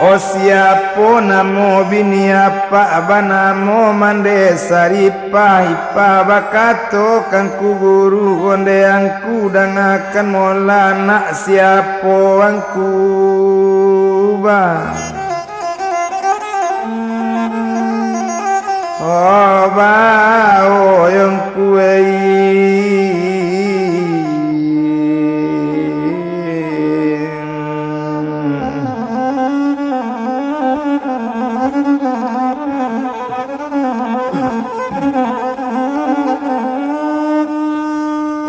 O siapa namo bini apa namo mande saripah ipa bakato kangku guru onde angku dangakan mola nak siapa angku ba o ba o yang kuei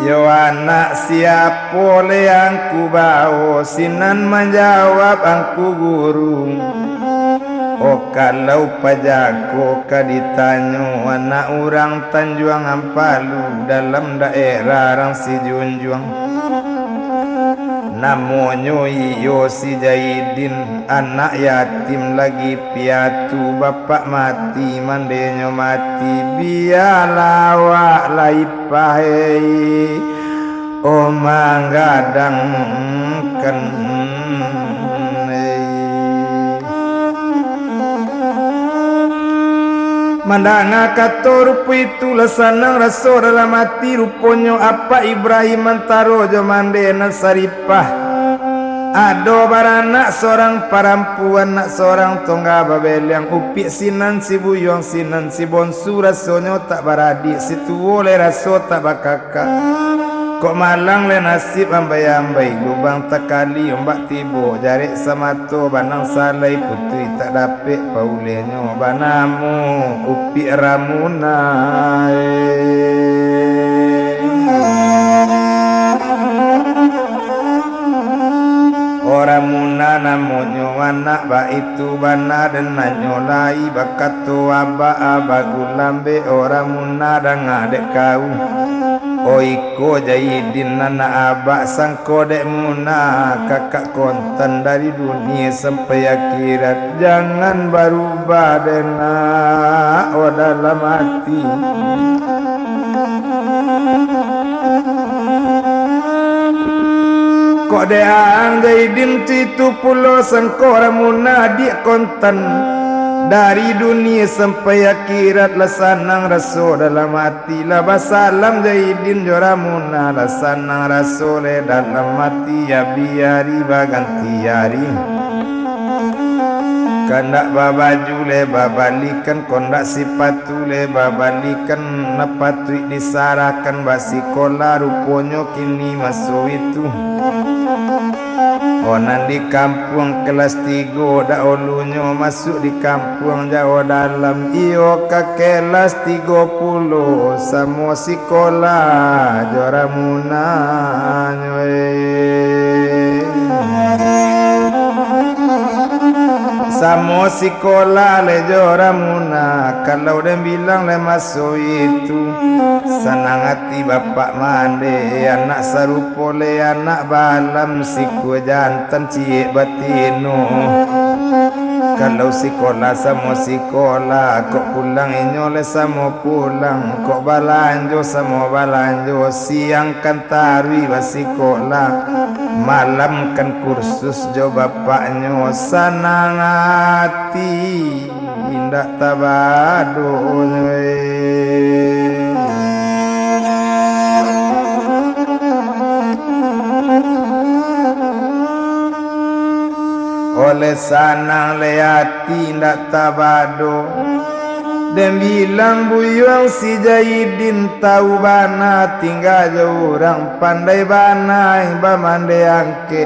Yo anak siapa le angku bawa sinan menjawab angku guru. Oh kalau pajago ka ditanyo anak orang Tanjuang Ampalu dalam daerah Rang si Junjuang. Namanya iyo si Jaidin anak yatim lagi piatu bapak mati mandenyo mati biarlah wak laipahei omang gadang ken Mandanga kator itu lesanang raso dalam hati ruponyo apa Ibrahim antaro jomandena saripah ado baranak seorang parampuan nak seorang tongga babel yang upik sinan si buyong sinan si bonsu rasonyo tak baradik situ oleh raso tak bakaka kok malang le nasib ambai-ambai lubang takali ombak tibo jarik samato banang salai putri tak dapet paulenyo banamu upi ramuna orang muna namonyo anak ba itu bana dan nanyolai bakato aba gulambe orang muna dan ngadek kau Oiko Jaidin nana abak sangko dek muna kakak konten dari dunia sampai akhirat jangan berubah dena o dalam hati kok deang Jaidin itu pulau sangko ramuna dia konten dari dunia sampai akhirat lasanang rasul dalam hati lah basalam Jaidin joramuna lasanang rasul dalam hati ya biari baganti hari kandak babaju le babalikan kondak sipatu le babalikan napatui disarakan basikola ruponyo kini masuk itu Onan di kampung kelas 3 dak olunyo masuk di kampung jauh dalam iyo ke kelas 30 samo sekolah joramuna samo sekolah le joramuna kalau dia bilang le masuk itu senang hati bapak mande anak sarupo le anak balam siku jantan cie batino kalau sekolah sama sekolah kok pulang inyo le sama pulang kok balanjo sama balanjo siang kan tarwi basikolah malam kan kursus jo bapaknyo senang hati indah tabado oleh sanang le hati ndak tabado dan bilang buyong si Jaidin tahu bana tinggal jauh orang pandai bana bamande angke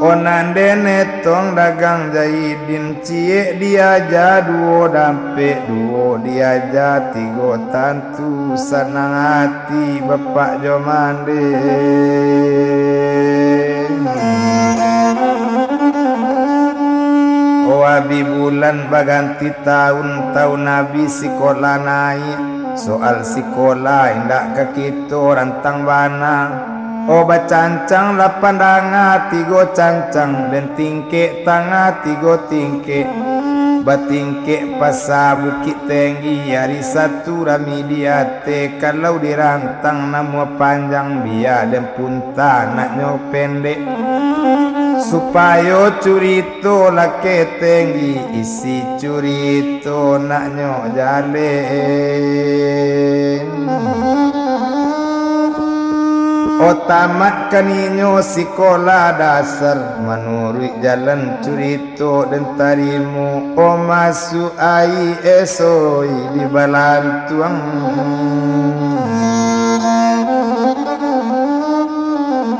onande netong dagang Jaidin cie diaja duo dampe duo diaja tigo tantu senang hati bapak jomande Abi bulan baganti tahun nabi sekolah naik soal sekolah indak ke kita rantang bana obat cancang lapan danga tigo cancang dan tingke tanga tigo tingke batingke pasa bukit tinggi hari satu rami diate kalau dirantang nama panjang biar dan punta naknya pendek supaya curito lake tinggi isi curito nak nyok jalen o tamat kaninyo sekolah dasar menurut jalan curito dan tarimu o masuk ai esoi di balantuang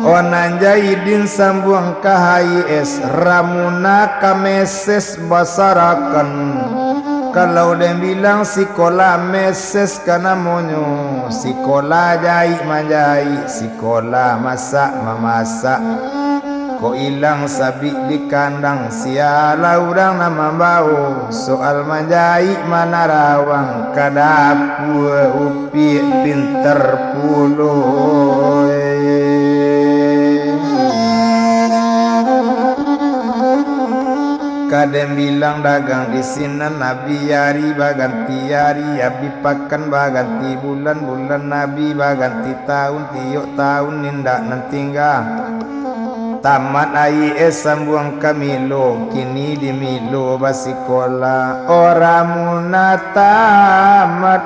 o nanjaidin sambung kahai es ramuna kameses basarakan kalau dia bilang sekolah meses kana monyo sekolah jahit manjahit sekolah masak memasak kok ilang sabik di kandang siala urang nama bau soal manjahit mana rawang kadapu upi pinter puluh kadang bilang dagang di sini Nabi yari baganti yari Abi pakan baganti bulan Nabi baganti tahun tiok tahun nindak nantingga tamat IS sambung kamilo kini di milo basikola oramuna tamat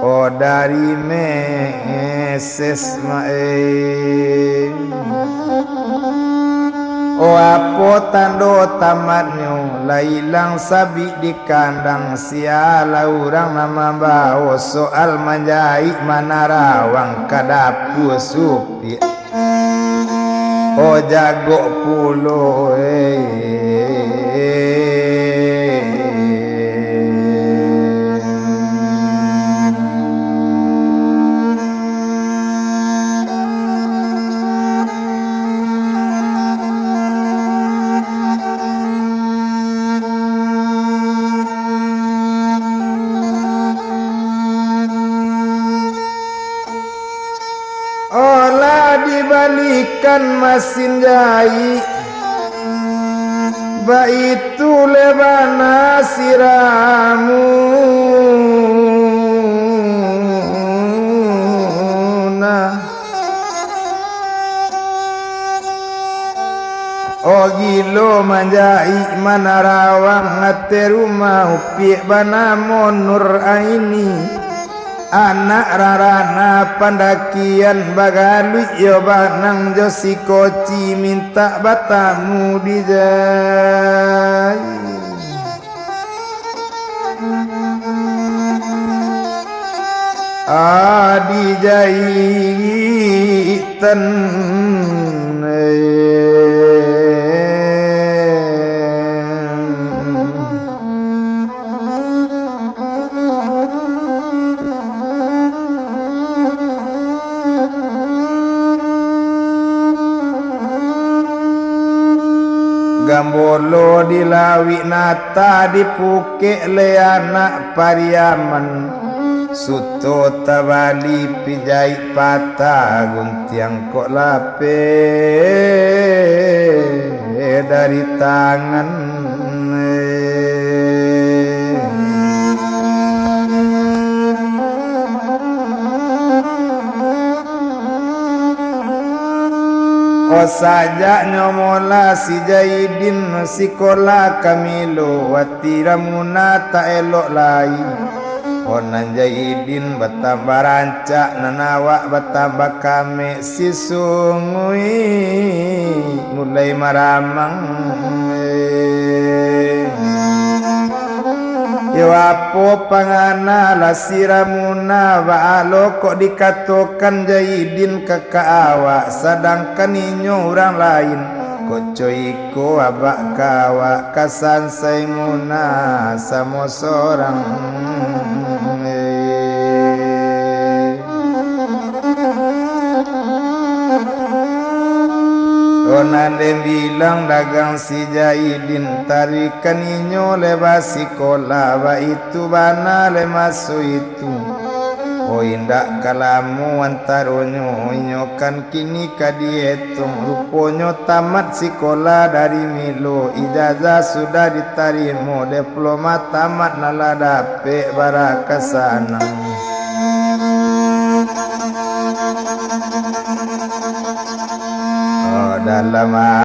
o dari meses mae o apo tando tamatnyo lailang sabi di kandang siala urang nama bawa soal manjahit manarawang kadapu supi o jago pulo olah dibalikan mesin jahit baitu lebana siramu oh gilo manjahit manarawang ngate rumah upi bana monur aini anak rarana pandakian bagalu yo banang josi koci minta batamu dijai dijahitan gambolo dilawi nata dipuke le anak pariaman suto tabali pijai patah guntiang kok lape dari tangan o saja nyomola si Jaidin sekolah kamilo watiramuna tak elok lain onan Jaidin betambah rancak nanawak betambah kame si sungui mulai maramang yo apo pangana lasiramuna waalo kok dikatakan Jaidin kakaawa sedangkan inyo orang lain kok coiko abak kawa kasansai muna samo sorang onan dem bilang dagang si Jaidin tarikan inyo lebas sekolah ba itu bana le masuk itu o indak kalamu antaronyo inyo kan kini kadietung ruponyo tamat sekolah dari milo ijazah sudah ditarimo diploma tamat naladape barakasana dalam